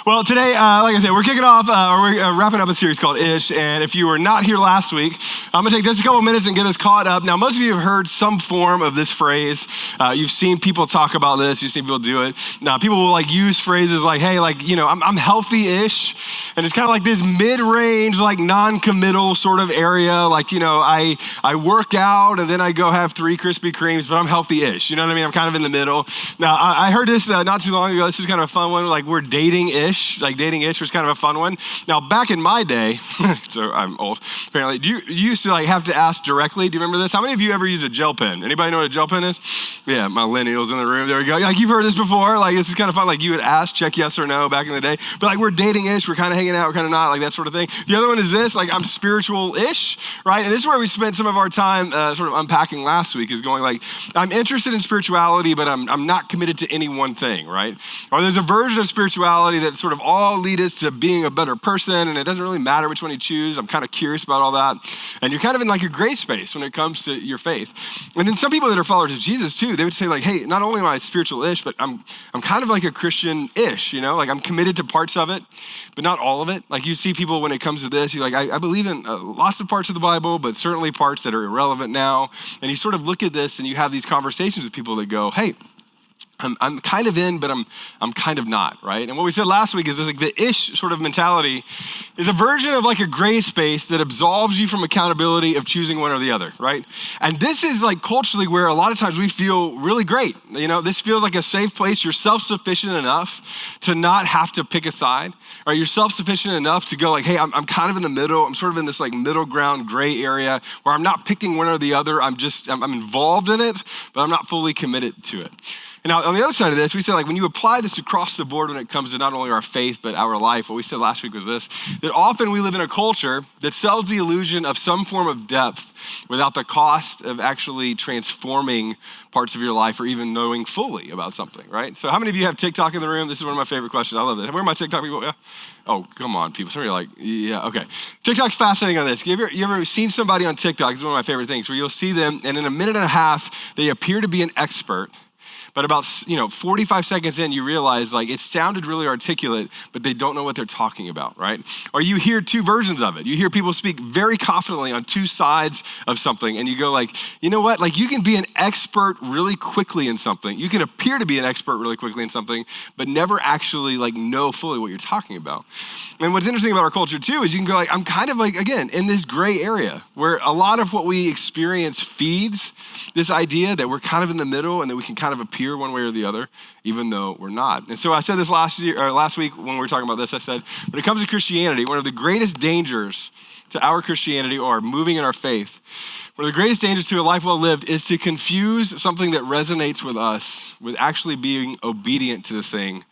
Well, today, like I said, we're kicking off, we're wrapping up a series called Ish. And if you were not here last week, I'm going to take just a couple minutes and get us caught up. Now, most of you have heard some form of this phrase. You've seen people talk about this. You've seen people do it. Now, people will use phrases like, hey, I'm healthy-ish. And it's kind of like this mid-range, non-committal sort of area. I work out and then I go have 3 Krispy Kremes, but I'm healthy-ish. You know what I mean? I'm kind of in the middle. Now, I heard this not too long ago. This is kind of a fun one. We're dating-ish. Dating-ish was kind of a fun one. Now, back in my day, so I'm old, apparently, you used to have to ask directly. Do you remember this? How many of you ever use a gel pen? Anybody know what a gel pen is? Yeah, my millennials in the room. There we go. You've heard this before. This is kind of fun. You would ask, check yes or no back in the day. But we're dating-ish. We're kind of hanging out. We're kind of not. That sort of thing. The other one is this. I'm spiritual-ish, right? And this is where we spent some of our time sort of unpacking last week, is going I'm interested in spirituality, but I'm not committed to any one thing, right? Or there's a version of spirituality that sort of all lead us to being a better person, and it doesn't really matter which one you choose. I'm kind of curious about all that. And you're kind of in a gray space when it comes to your faith. And then some people that are followers of Jesus too, they would say hey, not only am I spiritual-ish, but I'm kind of like a Christian-ish, I'm committed to parts of it, but not all of it. You see people when it comes to this, you're I believe in lots of parts of the Bible, but certainly parts that are irrelevant now. And you sort of look at this and you have these conversations with people that go, hey, I'm kind of in, but I'm kind of not, right? And what we said last week is the ish sort of mentality is a version of a gray space that absolves you from accountability of choosing one or the other, right? And this is culturally where a lot of times we feel really great. This feels like a safe place. You're self-sufficient enough to not have to pick a side, right? You're self-sufficient enough to go hey, I'm kind of in the middle. I'm sort of in this middle ground gray area where I'm not picking one or the other. I'm involved in it, but I'm not fully committed to it. And now, on the other side of this, we said when you apply this across the board when it comes to not only our faith, but our life, what we said last week was this, that often we live in a culture that sells the illusion of some form of depth without the cost of actually transforming parts of your life or even knowing fully about something, right? So how many of you have TikTok in the room? This is one of my favorite questions. I love this. Where are my TikTok people? Yeah. Oh, come on, people. Some of you are yeah, okay. TikTok's fascinating on this. You ever seen somebody on TikTok? It's one of my favorite things, where you'll see them, and in a minute and a half, they appear to be an expert. But about 45 seconds in, you realize it sounded really articulate, but they don't know what they're talking about, right? Or you hear 2 versions of it. You hear people speak very confidently on 2 sides of something, and you go you know what? You can be an expert really quickly in something. You can appear to be an expert really quickly in something, but never actually know fully what you're talking about. And what's interesting about our culture too is you can go I'm kind of again, in this gray area where a lot of what we experience feeds this idea that we're kind of in the middle and that we can kind of appear one way or the other, even though we're not. And so I said this last week when we were talking about this, I said, when it comes to Christianity, one of the greatest dangers to our Christianity or moving in our faith, one of the greatest dangers to a life well lived is to confuse something that resonates with us with actually being obedient to the thing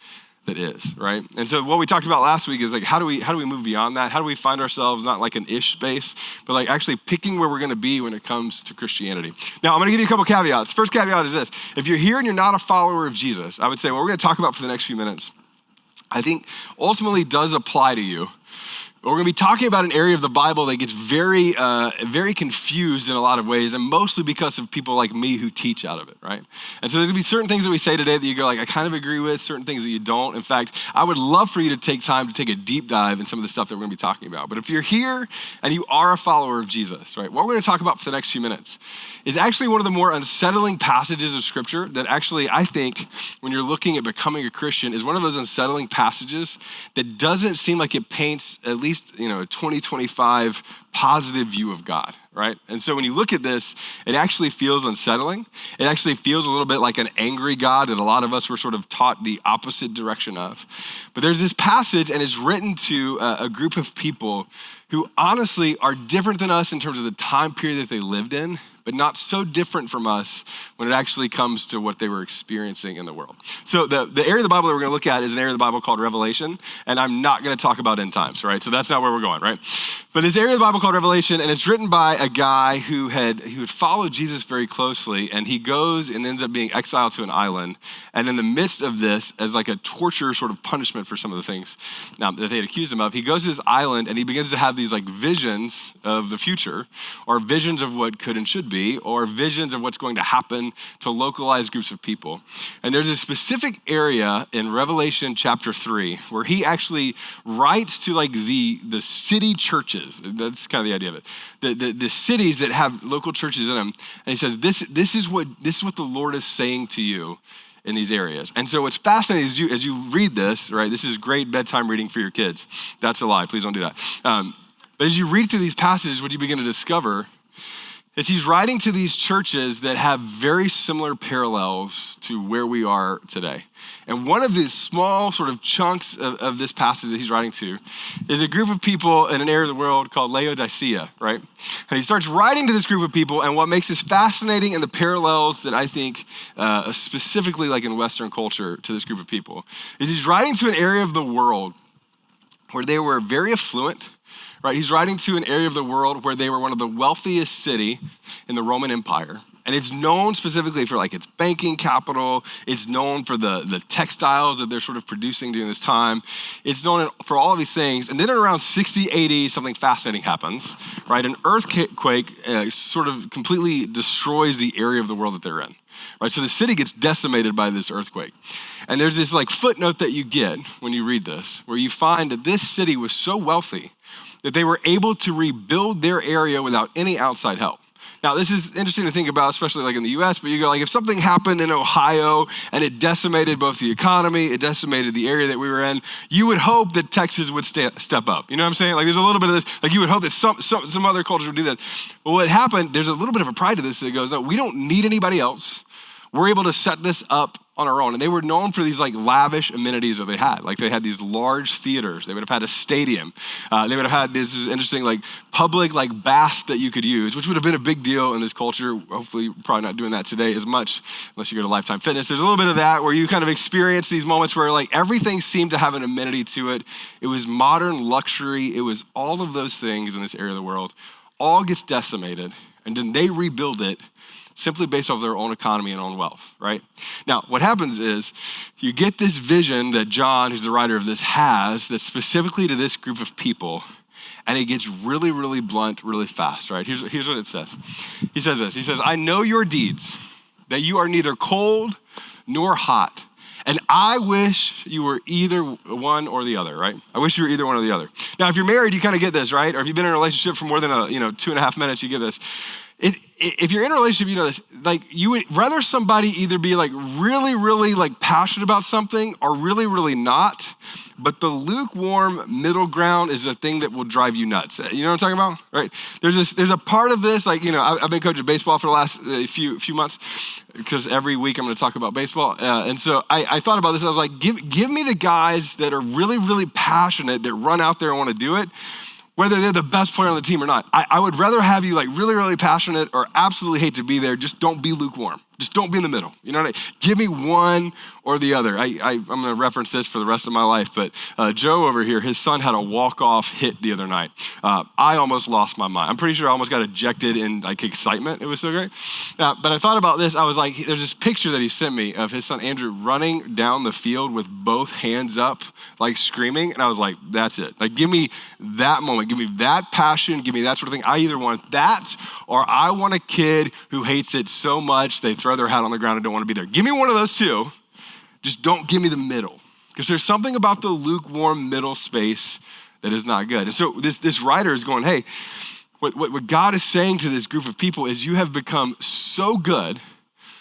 that is, right? And so what we talked about last week is how do we move beyond that? How do we find ourselves not an ish space, but actually picking where we're gonna be when it comes to Christianity? Now, I'm gonna give you a couple caveats. First caveat is this. If you're here and you're not a follower of Jesus, I would say what we're gonna talk about for the next few minutes, I think ultimately does apply to you. We're going to be talking about an area of the Bible that gets very, very confused in a lot of ways, and mostly because of people like me who teach out of it, right? And so there's going to be certain things that we say today that you go I kind of agree with, certain things that you don't. In fact, I would love for you to take time to take a deep dive in some of the stuff that we're going to be talking about. But if you're here and you are a follower of Jesus, right, what we're going to talk about for the next few minutes is actually one of the more unsettling passages of Scripture that actually, I think, when you're looking at becoming a Christian, is one of those unsettling passages that doesn't seem like it paints at least a 2025 positive view of God, right? And so when you look at this, it actually feels unsettling. It actually feels a little bit like an angry God that a lot of us were sort of taught the opposite direction of. But there's this passage, and it's written to a group of people who honestly are different than us in terms of the time period that they lived in, but not so different from us when it actually comes to what they were experiencing in the world. So the area of the Bible that we're gonna look at is an area of the Bible called Revelation, and I'm not gonna talk about end times, right? So that's not where we're going, right? But this area of the Bible called Revelation, and it's written by a guy who had followed Jesus very closely, and he goes and ends up being exiled to an island. And in the midst of this, as a torture sort of punishment for some of the things that they had accused him of, he goes to this island and he begins to have these visions of the future, or visions of what could and should be. be, or visions of what's going to happen to localized groups of people. And there's a specific area in Revelation chapter 3 where he actually writes to like the city churches. That's kind of the idea of it. The cities that have local churches in them. And he says, this is what the Lord is saying to you in these areas. And so what's fascinating is as you read this, right, this is great bedtime reading for your kids. That's a lie, please don't do that. But as you read through these passages, what you begin to discover is he's writing to these churches that have very similar parallels to where we are today. And one of these small sort of chunks of this passage that he's writing to is a group of people in an area of the world called Laodicea, right? And he starts writing to this group of people, and what makes this fascinating and the parallels that I think specifically like in Western culture to this group of people is he's writing to an area of the world where they were very affluent, right? He's writing to an area of the world where they were one of the wealthiest city in the Roman Empire. And it's known specifically for like its banking capital. It's known for the textiles that they're sort of producing during this time. It's known for all of these things. And then at around 60 AD, something fascinating happens, right? An earthquake sort of completely destroys the area of the world that they're in, right? So the city gets decimated by this earthquake. And there's this like footnote that you get when you read this, where you find that this city was so wealthy that they were able to rebuild their area without any outside help. Now, this is interesting to think about, especially like in the US, but you go like, if something happened in Ohio and it decimated both the economy, it decimated the area that we were in, you would hope that Texas would step up. You know what I'm saying? Like there's a little bit of this, like you would hope that some other cultures would do that. Well, what happened, there's a little bit of a pride to this that goes, no, we don't need anybody else. We're able to set this up on our own. And they were known for these like lavish amenities that they had. Like they had these large theaters. They would have had a stadium. They would have had this interesting like public like bath that you could use, which would have been a big deal in this culture. Hopefully probably not doing that today as much unless you go to Lifetime Fitness. There's a little bit of that where you kind of experience these moments where like everything seemed to have an amenity to it. It was modern luxury. It was all of those things in this area of the world. All gets decimated and then they rebuild it simply based off their own economy and own wealth, right? Now, what happens is you get this vision that John, who's the writer of this, has that's specifically to this group of people, and it gets really, really blunt really fast, right? Here's what it says. He says this. He says, I know your deeds, that you are neither cold nor hot. And I wish you were either one or the other, right? I wish you were either one or the other. Now, if you're married, you kind of get this, right? Or if you've been in a relationship for more than 2.5 minutes, you get this. If you're in a relationship, you know this, like you would rather somebody either be like really, really like passionate about something or really, really not. But the lukewarm middle ground is the thing that will drive you nuts. You know what I'm talking about, right? There's a part of this, like, I've been coaching baseball for the last few months because every week I'm going to talk about baseball. And so I thought about this. I was like, give me the guys that are really, really passionate, that run out there and want to do it, whether they're the best player on the team or not. I would rather have you like really, really passionate or absolutely hate to be there. Just don't be lukewarm. Just don't be in the middle. You know what I mean? Give me one or the other. I'm going to reference this for the rest of my life, but Joe over here, his son had a walk-off hit the other night. I almost lost my mind. I'm pretty sure I almost got ejected in like excitement. It was so great. But I thought about this. I was like, there's this picture that he sent me of his son Andrew running down the field with both hands up, like screaming. And I was like, that's it. Like, give me that moment. Give me that passion. Give me that sort of thing. I either want that or I want a kid who hates it so much they throw their hat on the ground and don't want to be there. Give me one of those two. Just don't give me the middle. Because there's something about the lukewarm middle space that is not good. And so this writer is going, hey, what God is saying to this group of people is you have become so good,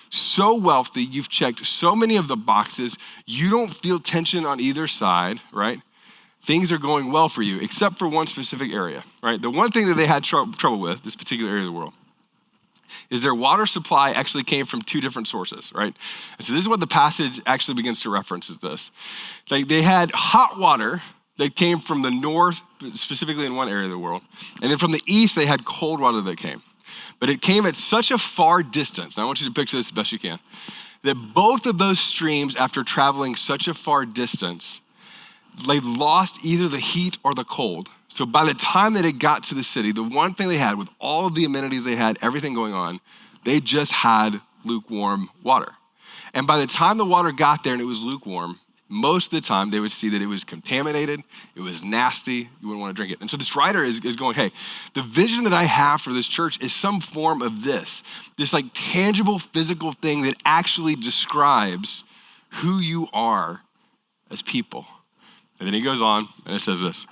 so wealthy, you've checked so many of the boxes, you don't feel tension on either side, right? Things are going well for you, except for one specific area, right? The one thing that they had trouble with, this particular area of the world, is their water supply actually came from two different sources, right? And so this is what the passage actually begins to reference is this. Like they had hot water that came from the north, specifically in one area of the world. And then from the east, they had cold water that came. But it came at such a far distance. Now I want you to picture this as best you can. That both of those streams, after traveling such a far distance, they lost either the heat or the cold. So by the time that it got to the city, the one thing they had with all of the amenities they had, everything going on, they just had lukewarm water. And by the time the water got there and it was lukewarm, most of the time they would see that it was contaminated, it was nasty, you wouldn't want to drink it. And so this writer is going, hey, the vision that I have for this church is some form of this like tangible physical thing that actually describes who you are as people. And then he goes on and it says this.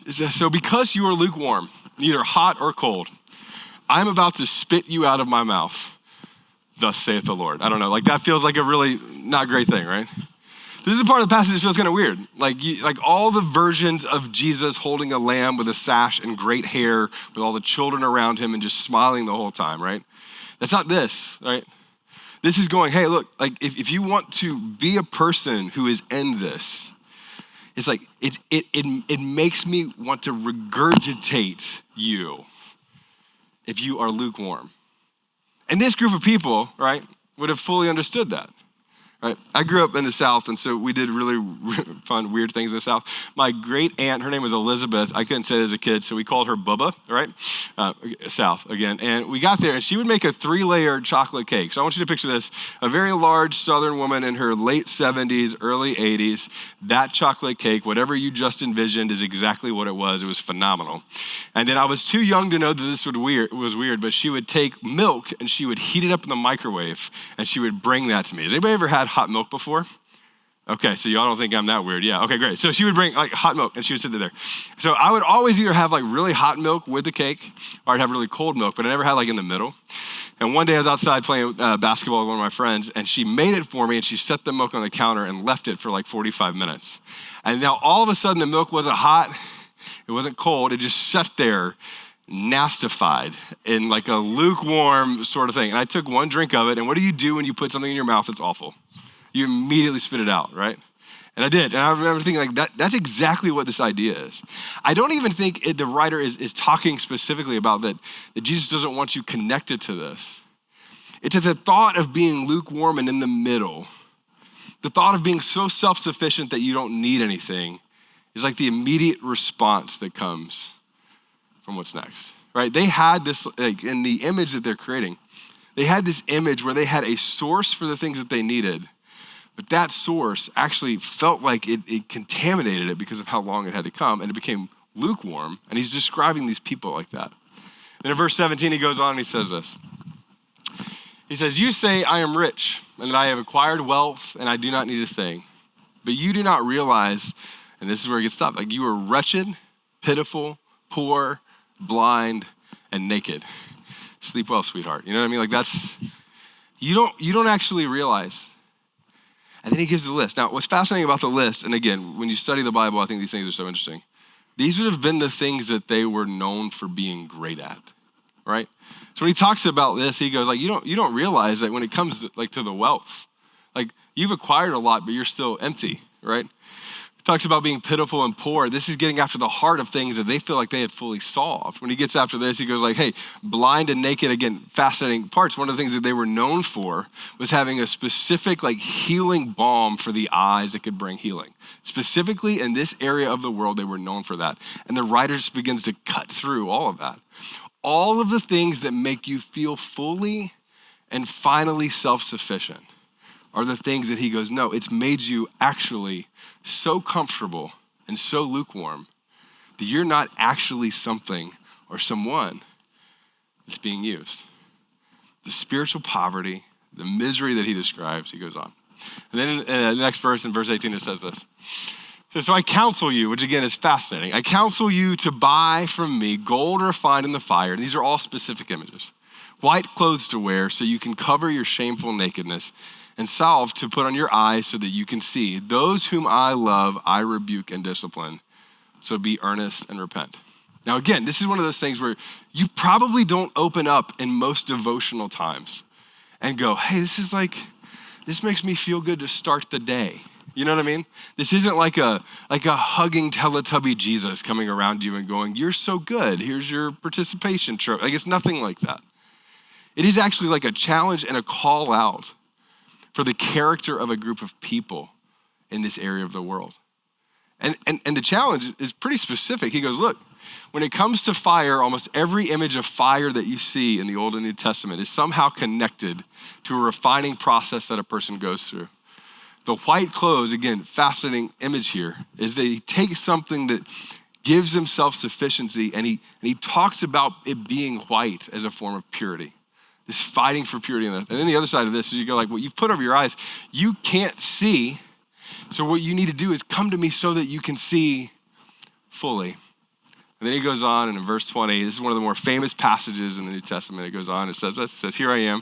It says, so because you are lukewarm, neither hot or cold, I'm about to spit you out of my mouth. Thus saith the Lord. I don't know, like that feels like a really not great thing, right? This is the part of the passage that feels kind of weird. Like all the versions of Jesus holding a lamb with a sash and great hair with all the children around him and just smiling the whole time, right? That's not this, right? This is going, hey, look, like if you want to be a person who is in this, it's like it makes me want to regurgitate you if you are lukewarm. And this group of people, right, would have fully understood that. Right. I grew up in the South, and so we did really fun, weird things in the South. My great aunt, her name was Elizabeth. I couldn't say it as a kid, so we called her Bubba, right? South again. And we got there, and she would make a 3-layered chocolate cake. So I want you to picture this. A very large Southern woman in her late 70s, early 80s. That chocolate cake, whatever you just envisioned, is exactly what it was. It was phenomenal. And then I was too young to know that this was weird, but she would take milk, and she would heat it up in the microwave, and she would bring that to me. Has anybody ever had hot milk before? Okay, so y'all don't think I'm that weird. Yeah, okay, great. So she would bring like hot milk and she would sit there. So I would always either have like really hot milk with the cake or I'd have really cold milk, but I never had like in the middle. And one day I was outside playing basketball with one of my friends and she made it for me and she set the milk on the counter and left it for like 45 minutes. And now all of a sudden the milk wasn't hot, it wasn't cold, it just sat there nastified in like a lukewarm sort of thing. And I took one drink of it, and what do you do when you put something in your mouth that's awful? You immediately spit it out, right? And I did. And I remember thinking like that's exactly what this idea is. I don't even think the writer is talking specifically about that Jesus doesn't want you connected to this. It's the thought of being lukewarm and in the middle. The thought of being so self-sufficient that you don't need anything is like the immediate response that comes from what's next, right? They had this, like in the image that they're creating, they had this image where they had a source for the things that they needed, but that source actually felt like it contaminated it because of how long it had to come, and it became lukewarm, and he's describing these people like that. Then in verse 17, he goes on and he says this. He says, you say, I am rich, and that I have acquired wealth, and I do not need a thing. But you do not realize, and this is where it gets stopped, like you are wretched, pitiful, poor, blind, and naked. Sleep well, sweetheart. You know what I mean? Like that's, you don't actually realize. And then he gives the list. Now, what's fascinating about the list, and again, when you study the Bible, I think these things are so interesting. These would have been the things that they were known for being great at, right? So when he talks about this, he goes like, you don't realize that when it comes to the wealth, like you've acquired a lot, but you're still empty, right? He talks about being pitiful and poor. This is getting after the heart of things that they feel like they had fully solved. When he gets after this, he goes like, hey, blind and naked, again, fascinating parts. One of the things that they were known for was having a specific like healing balm for the eyes that could bring healing. Specifically in this area of the world, they were known for that. And the writer just begins to cut through all of that. All of the things that make you feel fully and finally self-sufficient are the things that he goes, no, it's made you actually so comfortable and so lukewarm that you're not actually something or someone that's being used. The spiritual poverty, the misery that he describes, he goes on. And then in the next verse, in verse 18, it says this. So I counsel you, which again is fascinating. I counsel you to buy from me gold refined in the fire. These are all specific images. White clothes to wear so you can cover your shameful nakedness, and salve to put on your eyes so that you can see. Those whom I love, I rebuke and discipline. So be earnest and repent. Now again, this is one of those things where you probably don't open up in most devotional times and go, hey, this makes me feel good to start the day. You know what I mean? This isn't like a hugging Teletubby Jesus coming around you and going, you're so good, here's your participation trophy. Like it's nothing like that. It is actually like a challenge and a call out for the character of a group of people in this area of the world. And the challenge is pretty specific. He goes, look, when it comes to fire, almost every image of fire that you see in the Old and New Testament is somehow connected to a refining process that a person goes through. The white clothes, again, fascinating image here, is they take something that gives them self-sufficiency, and he talks about it being white as a form of purity. This fighting for purity. And then the other side of this is you go like, what you've put over your eyes, you can't see. So what you need to do is come to me so that you can see fully. And then he goes on, and in verse 20, this is one of the more famous passages in the New Testament. It goes on, it says this, it says, here I am.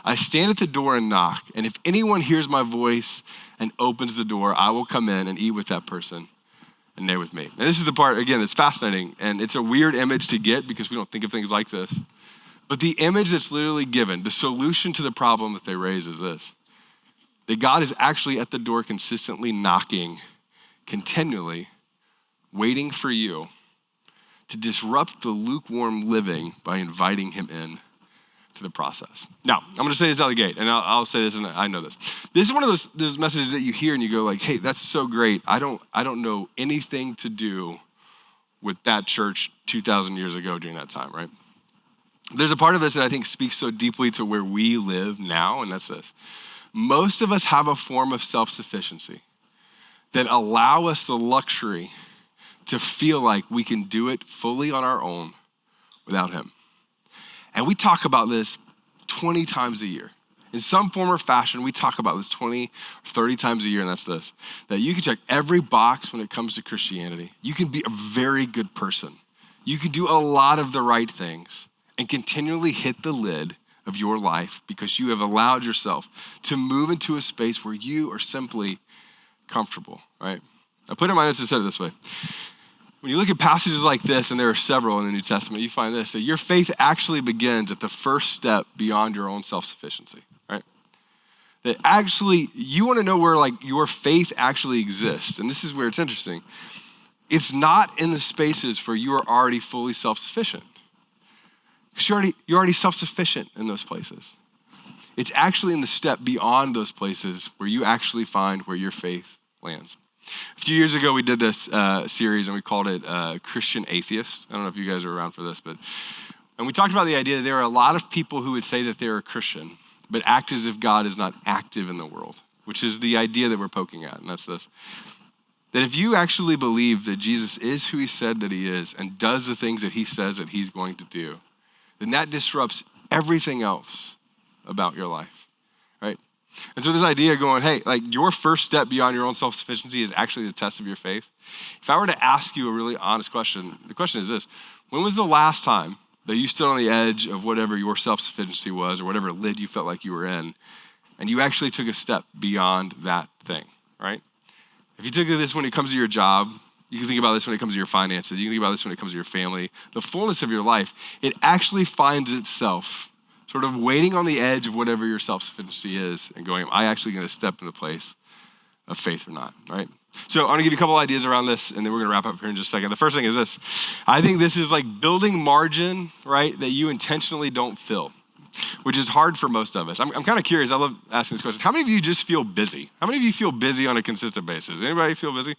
I stand at the door and knock, and if anyone hears my voice and opens the door, I will come in and eat with that person and they with me. And this is the part, again, that's fascinating, and it's a weird image to get because we don't think of things like this. But the image that's literally given, the solution to the problem that they raise is this, that God is actually at the door consistently knocking, continually, waiting for you to disrupt the lukewarm living by inviting him in to the process. Now, I'm going to say this out of the gate, and I'll say this, and I know this. This is one of those messages that you hear and you go like, hey, that's so great. I don't know anything to do with that church 2,000 years ago during that time, right? There's a part of this that I think speaks so deeply to where we live now, and that's this. Most of us have a form of self-sufficiency that allow us the luxury to feel like we can do it fully on our own without him. And we talk about this 20 times a year. In some form or fashion, we talk about this 20 or 30 times a year, and that's this, that you can check every box when it comes to Christianity. You can be a very good person. You can do a lot of the right things and continually hit the lid of your life because you have allowed yourself to move into a space where you are simply comfortable, right? I put in my notes and said it this way. When you look at passages like this, and there are several in the New Testament, you find this, that your faith actually begins at the first step beyond your own self-sufficiency, right? That actually, you want to know where like your faith actually exists. And this is where it's interesting. It's not in the spaces where you are already fully self-sufficient. Because you're already self-sufficient in those places. It's actually in the step beyond those places where you actually find where your faith lands. A few years ago, we did this series, and we called it Christian Atheist. I don't know if you guys are around for this, and we talked about the idea that there are a lot of people who would say that they're a Christian, but act as if God is not active in the world, which is the idea that we're poking at, and that's this. That if you actually believe that Jesus is who he said that he is and does the things that he says that he's going to do, then that disrupts everything else about your life, right? And so this idea going, hey, like your first step beyond your own self-sufficiency is actually the test of your faith. If I were to ask you a really honest question, the question is this: when was the last time that you stood on the edge of whatever your self-sufficiency was or whatever lid you felt like you were in, and you actually took a step beyond that thing, right? If you took this when it comes to your job, you can think about this when it comes to your finances, you can think about this when it comes to your family, the fullness of your life, it actually finds itself sort of waiting on the edge of whatever your self-sufficiency is and going, am I actually going to step into the place of faith or not, right? So I'm going to give you a couple ideas around this, and then we're going to wrap up here in just a second. The first thing is this. I think this is like building margin, right, that you intentionally don't fill, which is hard for most of us. I'm kind of curious. I love asking this question. How many of you just feel busy? How many of you feel busy on a consistent basis? Anybody feel busy?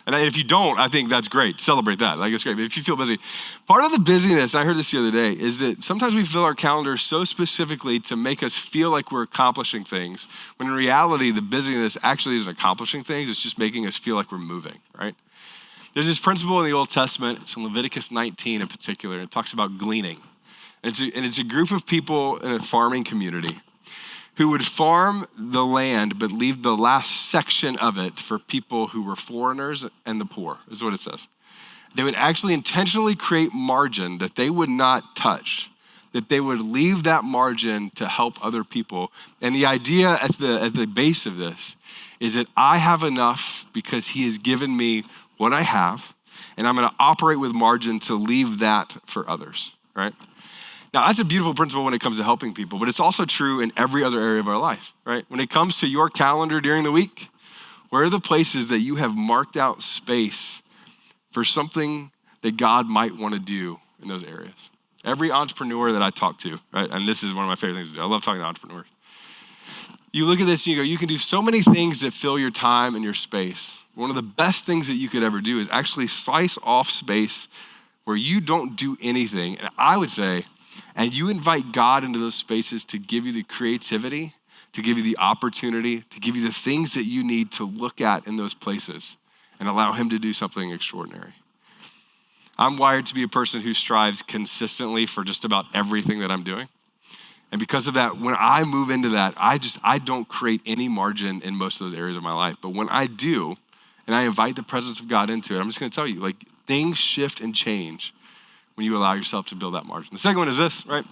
And if you don't, I think that's great. Celebrate that. Like, it's great. But if you feel busy, part of the busyness, and I heard this the other day, is that sometimes we fill our calendar so specifically to make us feel like we're accomplishing things, when in reality, the busyness actually isn't accomplishing things. It's just making us feel like we're moving, right? There's this principle in the Old Testament. It's in Leviticus 19 in particular. And it talks about gleaning. And it's a group of people in a farming community who would farm the land but leave the last section of it for people who were foreigners and the poor, is what it says. They would actually intentionally create margin that they would not touch, that they would leave that margin to help other people. And the idea at the base of this is that I have enough because he has given me what I have, and I'm going to operate with margin to leave that for others, right? Now, that's a beautiful principle when it comes to helping people, but it's also true in every other area of our life, right? When it comes to your calendar during the week, where are the places that you have marked out space for something that God might want to do in those areas? Every entrepreneur that I talk to, right? And this is one of my favorite things to do. I love talking to entrepreneurs. You look at this and you go, you can do so many things that fill your time and your space. One of the best things that you could ever do is actually slice off space where you don't do anything. And I would say, and you invite God into those spaces to give you the creativity to give you the opportunity, to give you the things that you need to look at in those places and allow him to do something extraordinary. I'm wired to be a person who strives consistently for just about everything that I'm doing. And because of that, when I move into that, I don't create any margin in most of those areas of my life. But when I do, and I invite the presence of God into it, I'm just gonna tell you, like, things shift and change when you allow yourself to build that margin. The second one is this, right?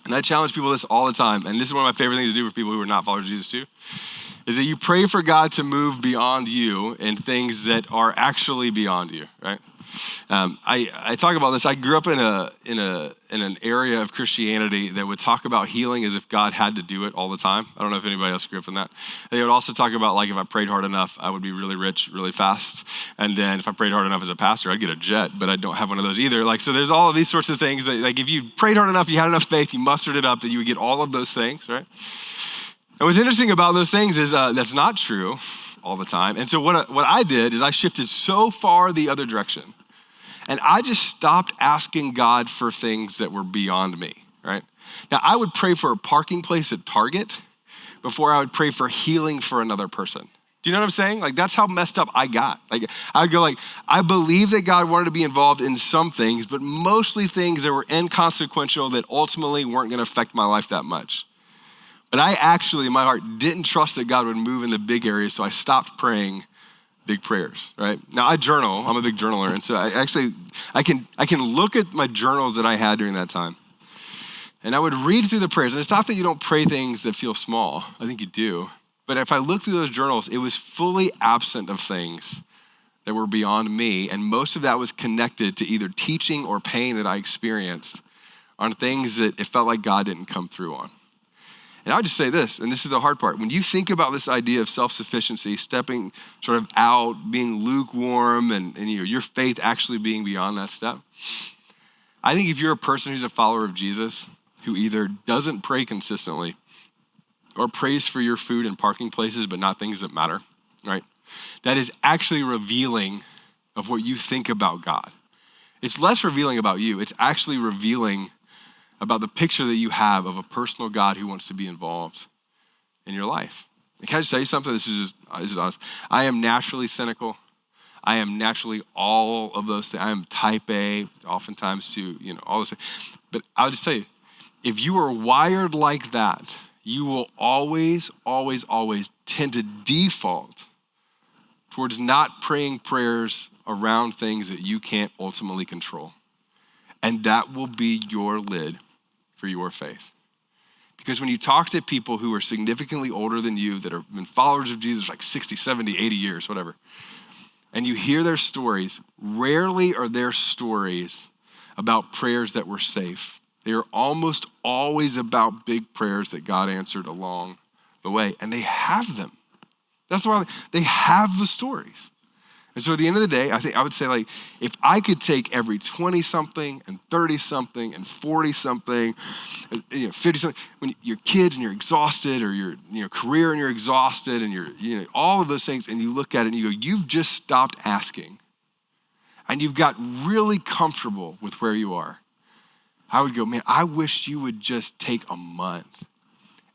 And I challenge people this all the time, and this is one of my favorite things to do for people who are not followers of Jesus too, is that you pray for God to move beyond you in things that are actually beyond you, right? I talk about this. I grew up in an area of Christianity that would talk about healing as if God had to do it all the time. I don't know if anybody else grew up in that. They would also talk about, like, if I prayed hard enough, I would be really rich really fast. And then if I prayed hard enough as a pastor, I'd get a jet, but I don't have one of those either. Like, so there's all of these sorts of things that, like, if you prayed hard enough, you had enough faith, you mustered it up, that you would get all of those things, right? And what's interesting about those things is that's not true all the time. And so what I did is I shifted so far the other direction. And I just stopped asking God for things that were beyond me, right? Now, I would pray for a parking place at Target before I would pray for healing for another person. Do you know what I'm saying? Like, that's how messed up I got. Like, I would go like, I believe that God wanted to be involved in some things, but mostly things that were inconsequential that ultimately weren't gonna affect my life that much. But I actually, in my heart, didn't trust that God would move in the big areas, so I stopped praying big prayers, right? Now, I journal. I'm a big journaler, and so I can look at my journals that I had during that time, and I would read through the prayers. And it's not that you don't pray things that feel small. I think you do. But if I look through those journals, it was fully absent of things that were beyond me, and most of that was connected to either teaching or pain that I experienced on things that it felt like God didn't come through on. And I would just say this, and this is the hard part. When you think about this idea of self-sufficiency, stepping sort of out, being lukewarm, and your faith actually being beyond that step, I think if you're a person who's a follower of Jesus, who either doesn't pray consistently or prays for your food in parking places, but not things that matter, right? That is actually revealing of what you think about God. It's less revealing about you. It's actually revealing about the picture that you have of a personal God who wants to be involved in your life. And can I just tell you something? This is honest. I am naturally cynical. I am naturally all of those things. I am type A, oftentimes too, all this. But I'll just tell you, if you are wired like that, you will always, always, always tend to default towards not praying prayers around things that you can't ultimately control. And that will be your lid for your faith. Because when you talk to people who are significantly older than you, that have been followers of Jesus like 60, 70, 80 years, whatever, and you hear their stories, rarely are their stories about prayers that were safe. They are almost always about big prayers that God answered along the way, and they have them. That's the why they have the stories. And so at the end of the day, I would say, like, if I could take every 20-something and 30-something and 40-something, 50-something, when your kids and you're exhausted, or your career and you're exhausted, and you're all of those things, and you look at it and you go, you've just stopped asking, and you've got really comfortable with where you are. I would go, man, I wish you would just take a month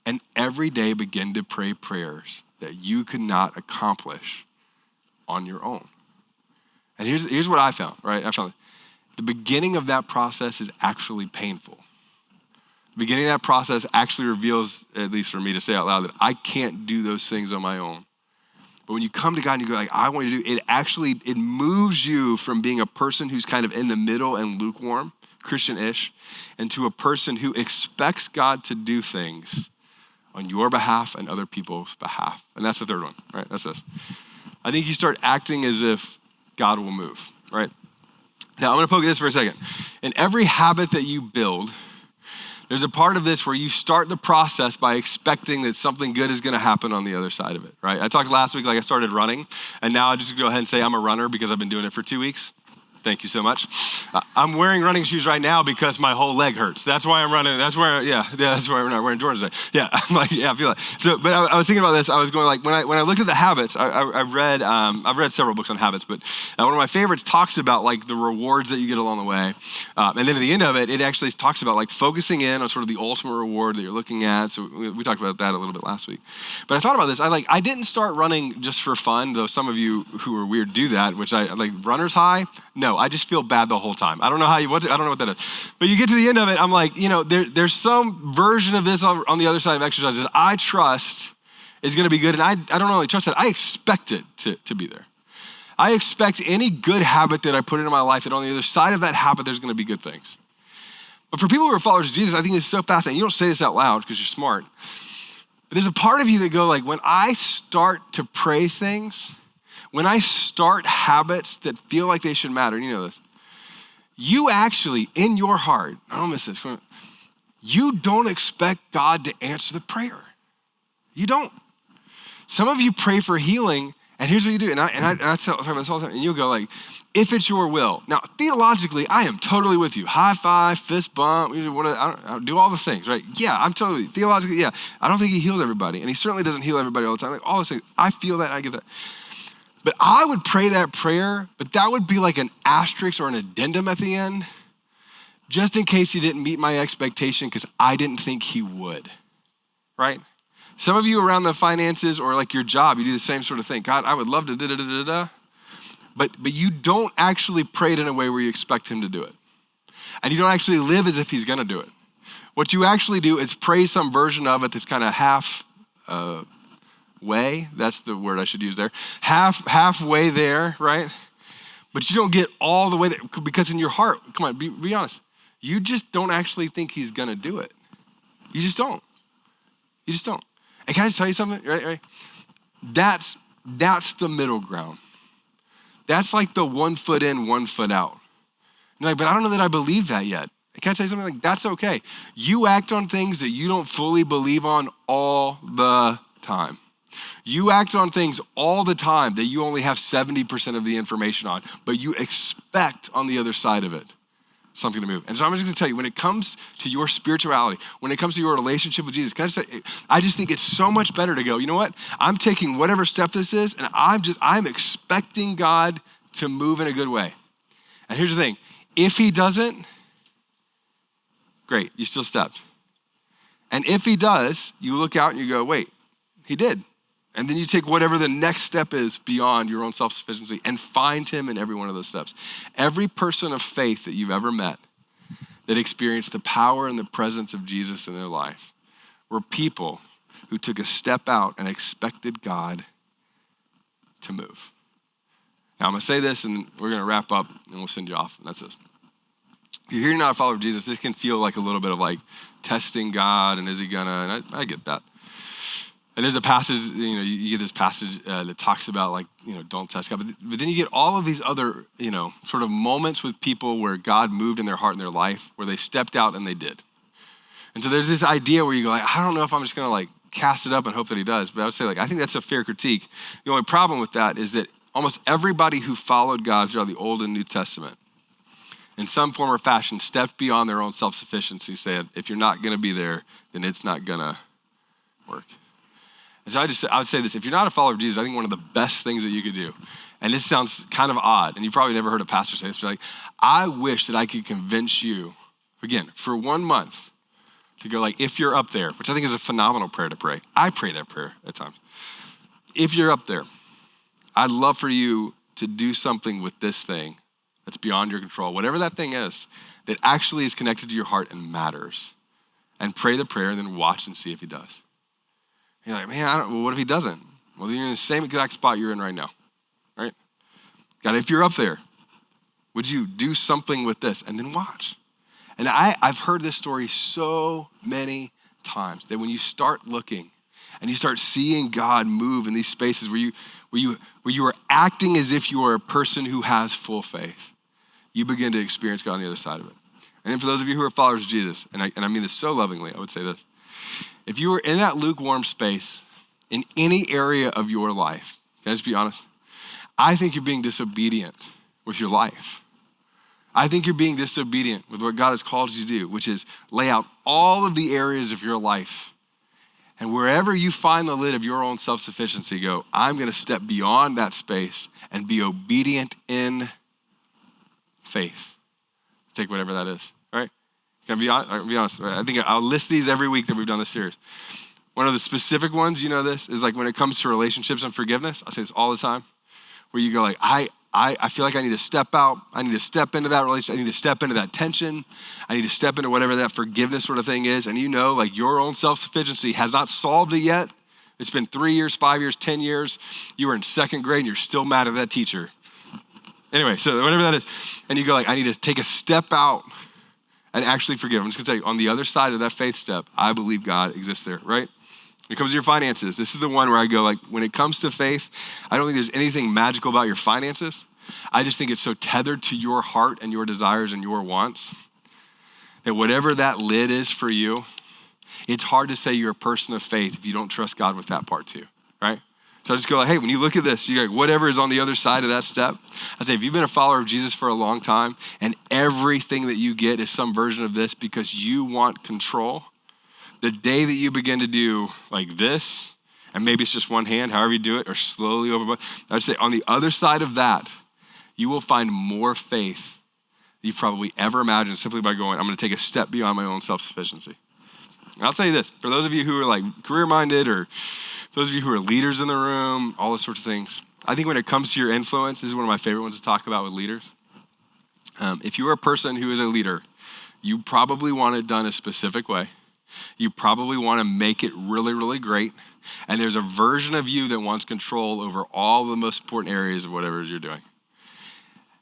and every day begin to pray prayers that you could not accomplish on your own. And here's what I found, right? I found the beginning of that process is actually painful. The beginning of that process actually reveals, at least for me to say out loud, that I can't do those things on my own. But when you come to God and you go, like, I want you to do it, it moves you from being a person who's kind of in the middle and lukewarm, Christian-ish, into a person who expects God to do things on your behalf and other people's behalf. And that's the third one, right? That's this. I think you start acting as if God will move, right? Now, I'm gonna poke at this for a second. In every habit that you build, there's a part of this where you start the process by expecting that something good is gonna happen on the other side of it, right? I talked last week, like, I started running, and now I just go ahead and say I'm a runner because I've been doing it for 2 weeks. Thank you so much. I'm wearing running shoes right now because my whole leg hurts. That's why I'm running. That's why we're not wearing Jordans today. Yeah, I'm like, yeah, I feel like. So, but I was thinking about this. I was going like, when I looked at the habits, I've read several books on habits, but one of my favorites talks about like the rewards that you get along the way. And then at the end of it, it actually talks about like focusing in on sort of the ultimate reward that you're looking at. So we talked about that a little bit last week. But I thought about this. I didn't start running just for fun, though some of you who are weird do that, which I like runner's high. No, I just feel bad the whole time. I don't know I don't know what that is. But you get to the end of it, I'm like, there's some version of this on the other side of exercise that I trust is going to be good. And I don't only trust that, I expect it to be there. I expect any good habit that I put into my life that on the other side of that habit, there's going to be good things. But for people who are followers of Jesus, I think it's so fascinating. You don't say this out loud because you're smart. But there's a part of you that go like, when I start to pray things, when I start habits that feel like they should matter, and you know this, you actually, in your heart, I don't miss this, you don't expect God to answer the prayer. You don't. Some of you pray for healing, and here's what you do, and I talk about this all the time, and you'll go like, if it's your will. Now, theologically, I am totally with you. High five, fist bump, I do all the things, right? Yeah, I'm totally, theologically, yeah. I don't think he healed everybody, and he certainly doesn't heal everybody all the time. Like all those things, I feel that, I get that. But I would pray that prayer, but that would be like an asterisk or an addendum at the end, just in case he didn't meet my expectation because I didn't think he would, right? Some of you around the finances or like your job, you do the same sort of thing. God, I would love to da-da-da-da-da. But you don't actually pray it in a way where you expect him to do it. And you don't actually live as if he's gonna do it. What you actually do is pray some version of it that's kind of halfway. That's the word I should use there. Halfway there, right? But you don't get all the way there because in your heart, come on, be honest. You just don't actually think he's gonna do it. You just don't. You just don't. And can I just tell you something? Right? That's the middle ground. That's like the 1 foot in, 1 foot out. You're like, but I don't know that I believe that yet. Can I tell you something? Like, that's okay. You act on things that you don't fully believe on all the time. You act on things all the time that you only have 70% of the information on, but you expect on the other side of it something to move. And so I'm just gonna tell you, when it comes to your spirituality, when it comes to your relationship with Jesus, can I just say, I just think it's so much better to go, you know what? I'm taking whatever step this is, and I'm expecting God to move in a good way. And here's the thing, if he doesn't, great, you still stepped. And if he does, you look out and you go, wait, he did. And then you take whatever the next step is beyond your own self-sufficiency and find him in every one of those steps. Every person of faith that you've ever met that experienced the power and the presence of Jesus in their life were people who took a step out and expected God to move. Now I'm gonna say this and we're gonna wrap up and we'll send you off, and that's this. If you're not a follower of Jesus, this can feel like a little bit of like testing God and is he gonna, and I get that. And there's a passage, you get this passage that talks about like, don't test God. But then you get all of these other, sort of moments with people where God moved in their heart and their life, where they stepped out and they did. And so there's this idea where you go like, I don't know if I'm just gonna like cast it up and hope that he does. But I would say like, I think that's a fair critique. The only problem with that is that almost everybody who followed God throughout the Old and New Testament in some form or fashion stepped beyond their own self-sufficiency, said, if you're not gonna be there, then it's not gonna work. And so I would say this, if you're not a follower of Jesus, I think one of the best things that you could do, and this sounds kind of odd, and you've probably never heard a pastor say this, but like, I wish that I could convince you, again, for 1 month, to go like, if you're up there, which I think is a phenomenal prayer to pray. I pray that prayer at times. If you're up there, I'd love for you to do something with this thing that's beyond your control, whatever that thing is, that actually is connected to your heart and matters. And pray the prayer and then watch and see if he does. You're like, man, what if he doesn't? Well, you're in the same exact spot you're in right now, right? God, if you're up there, would you do something with this? And then watch. And I've heard this story so many times that when you start looking and you start seeing God move in these spaces where you are acting as if you are a person who has full faith, you begin to experience God on the other side of it. And then for those of you who are followers of Jesus, and I mean this so lovingly, I would say this. If you were in that lukewarm space in any area of your life, can I just be honest? I think you're being disobedient with your life. I think you're being disobedient with what God has called you to do, which is lay out all of the areas of your life. And wherever you find the lid of your own self-sufficiency, go, I'm going to step beyond that space and be obedient in faith. Take whatever that is, all right? Can I be honest? I think I'll list these every week that we've done this series. One of the specific ones, you know this, is like when it comes to relationships and forgiveness. I say this all the time, where you go like, I feel like I need to step out. I need to step into that relationship. I need to step into that tension. I need to step into whatever that forgiveness sort of thing is. And you know, like your own self-sufficiency has not solved it yet. It's been 3 years, 5 years, 10 years. You were in second grade and you're still mad at that teacher. Anyway, so whatever that is. And you go like, I need to take a step out and actually forgive. I'm just gonna say, on the other side of that faith step, I believe God exists there, right? When it comes to your finances, this is the one where I go like, when it comes to faith, I don't think there's anything magical about your finances. I just think it's so tethered to your heart and your desires and your wants that whatever that lid is for you, it's hard to say you're a person of faith if you don't trust God with that part too, right? So I just go like, hey, when you look at this, you go, whatever is on the other side of that step, I'd say if you've been a follower of Jesus for a long time and everything that you get is some version of this because you want control, the day that you begin to do like this, and maybe it's just one hand, however you do it, or slowly over, I'd say on the other side of that, you will find more faith than you've probably ever imagined simply by going, I'm gonna take a step beyond my own self-sufficiency. And I'll tell you this, for those of you who are like career-minded or those of you who are leaders in the room, all those sorts of things, I think when it comes to your influence, this is one of my favorite ones to talk about with leaders. If you're a person who is a leader, you probably want it done a specific way. You probably want to make it really, really great. And there's a version of you that wants control over all the most important areas of whatever you're doing.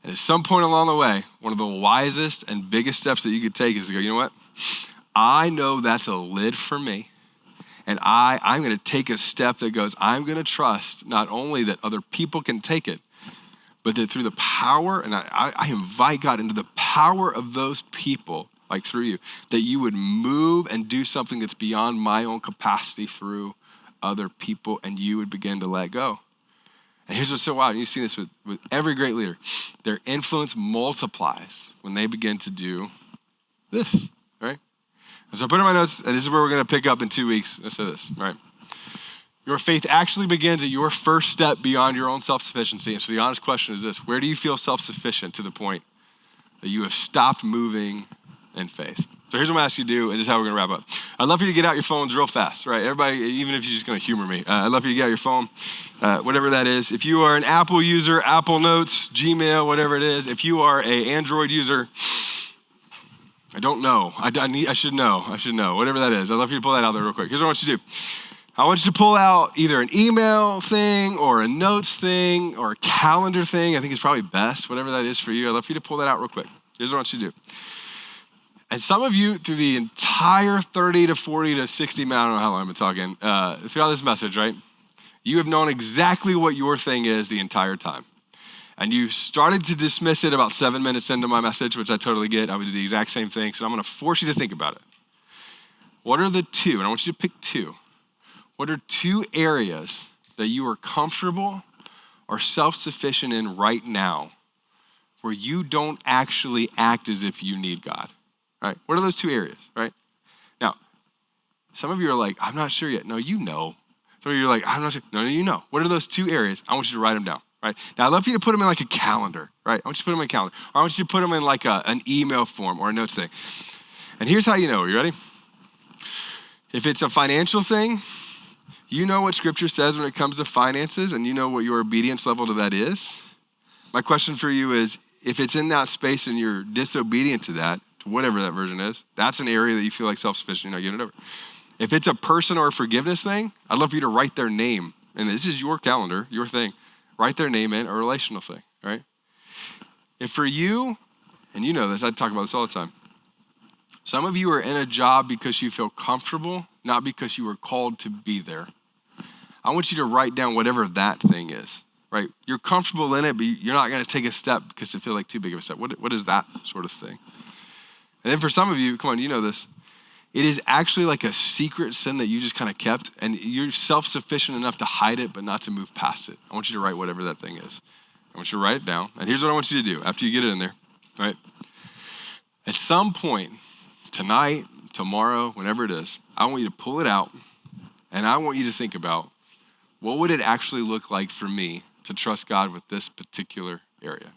And at some point along the way, one of the wisest and biggest steps that you could take is to go, you know what? I know that's a lid for me. And I'm going to take a step that goes, I'm going to trust not only that other people can take it, but that through the power, and I invite God into the power of those people, like through you, that you would move and do something that's beyond my own capacity through other people, and you would begin to let go. And here's what's so wild. You see this with every great leader. Their influence multiplies when they begin to do this, right? And so I put in my notes, and this is where we're going to pick up in 2 weeks. I said this, right? Your faith actually begins at your first step beyond your own self-sufficiency. And so the honest question is this: where do you feel self-sufficient to the point that you have stopped moving in faith? So here's what I'm going to ask you to do, and this is how we're going to wrap up. I'd love for you to get out your phones real fast, right? Everybody, even if you're just going to humor me, I'd love for you to get out your phone, whatever that is. If you are an Apple user, Apple Notes, Gmail, whatever it is. If you are an Android user, I don't know. I should know. Whatever that is. I'd love for you to pull that out there real quick. Here's what I want you to do. I want you to pull out either an email thing or a notes thing or a calendar thing. I think it's probably best, whatever that is for you. I'd love for you to pull that out real quick. Here's what I want you to do. And some of you, through the entire 30 to 40 to 60 minutes, I don't know how long I've been talking, throughout this message, right? You have known exactly what your thing is the entire time. And you started to dismiss it about 7 minutes into my message, which I totally get. I would do the exact same thing. So I'm going to force you to think about it. What are the two, and I want you to pick two. What are two areas that you are comfortable or self-sufficient in right now where you don't actually act as if you need God? Right? What are those two areas, right? Now, some of you are like, I'm not sure yet. No, you know. Some of you are like, I'm not sure. No, you know. What are those two areas? I want you to write them down, right? Now, I'd love for you to put them in like a calendar, right? I want you to put them in a calendar. Or I want you to put them in like an email form or a notes thing. And here's how you know. Are you ready? If it's a financial thing, you know what Scripture says when it comes to finances, and you know what your obedience level to that is. My question for you is, if it's in that space and you're disobedient to that, to whatever that version is, that's an area that you feel like self-sufficient, you're not giving it over. If it's a person or a forgiveness thing, I'd love for you to write their name. And this is your calendar, your thing. Write their name in, a relational thing, right? If for you, and you know this, I talk about this all the time. Some of you are in a job because you feel comfortable, not because you were called to be there. I want you to write down whatever that thing is, right? You're comfortable in it, but you're not going to take a step because it feels like too big of a step. What is that sort of thing? And then for some of you, come on, you know this. It is actually like a secret sin that you just kind of kept, and you're self-sufficient enough to hide it, but not to move past it. I want you to write whatever that thing is. I want you to write it down. And here's what I want you to do after you get it in there, right? At some point, tonight, tomorrow, whenever it is, I want you to pull it out and I want you to think about, what would it actually look like for me to trust God with this particular area?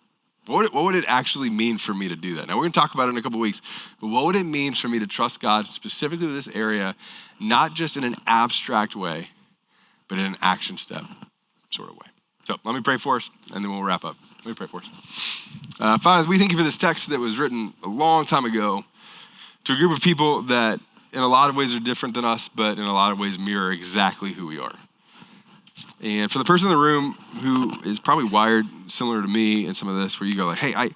What would it actually mean for me to do that? Now, we're going to talk about it in a couple weeks, but what would it mean for me to trust God specifically with this area, not just in an abstract way, but in an action step sort of way? So let me pray for us, and then we'll wrap up. Let me pray for us. Father, we thank you for this text that was written a long time ago to a group of people that in a lot of ways are different than us, but in a lot of ways mirror exactly who we are. And for the person in the room who is probably wired similar to me in some of this, where you go like, hey,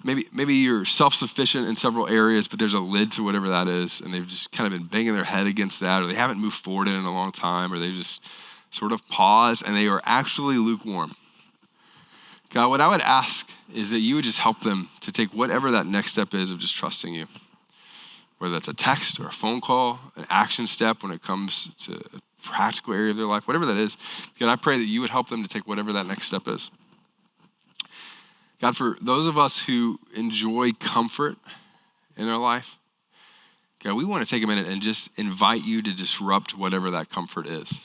maybe you're self-sufficient in several areas, but there's a lid to whatever that is, and they've just kind of been banging their head against that, or they haven't moved forward in a long time, or they just sort of pause, and they are actually lukewarm. God, what I would ask is that you would just help them to take whatever that next step is of just trusting you, whether that's a text or a phone call, an action step when it comes to a practical area of their life, whatever that is. God, I pray that you would help them to take whatever that next step is. God, for those of us who enjoy comfort in our life, God, we want to take a minute and just invite you to disrupt whatever that comfort is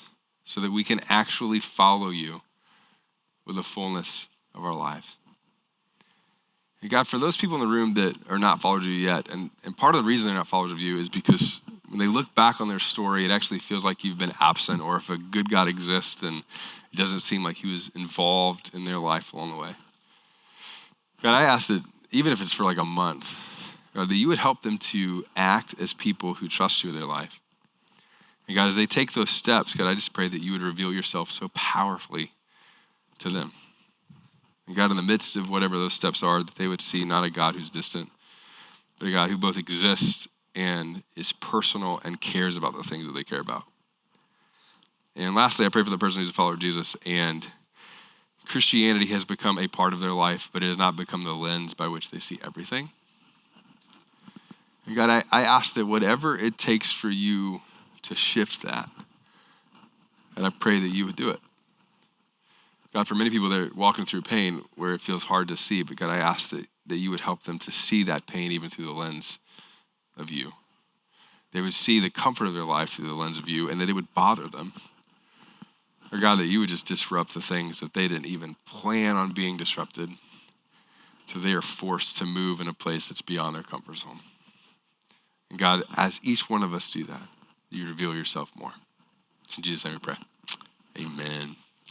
so that we can actually follow you with the fullness of our lives. And God, for those people in the room that are not followers of you yet, and part of the reason they're not followers of you is because when they look back on their story, it actually feels like you've been absent, or if a good God exists, then it doesn't seem like he was involved in their life along the way. God, I ask that even if it's for like a month, God, that you would help them to act as people who trust you with their life. And God, as they take those steps, God, I just pray that you would reveal yourself so powerfully to them. And God, in the midst of whatever those steps are, that they would see not a God who's distant, but a God who both exists and is personal and cares about the things that they care about. And lastly, I pray for the person who's a follower of Jesus, and Christianity has become a part of their life, but it has not become the lens by which they see everything. And God, I ask that whatever it takes for you to shift that, and I pray that you would do it. God, for many people, they're walking through pain where it feels hard to see, but God, I ask that you would help them to see that pain even through the lens of you. They would see the comfort of their life through the lens of you, and that it would bother them. Or God, that you would just disrupt the things that they didn't even plan on being disrupted, so they are forced to move in a place that's beyond their comfort zone. And God, as each one of us do that, you reveal yourself more. It's in Jesus' name we pray. Amen.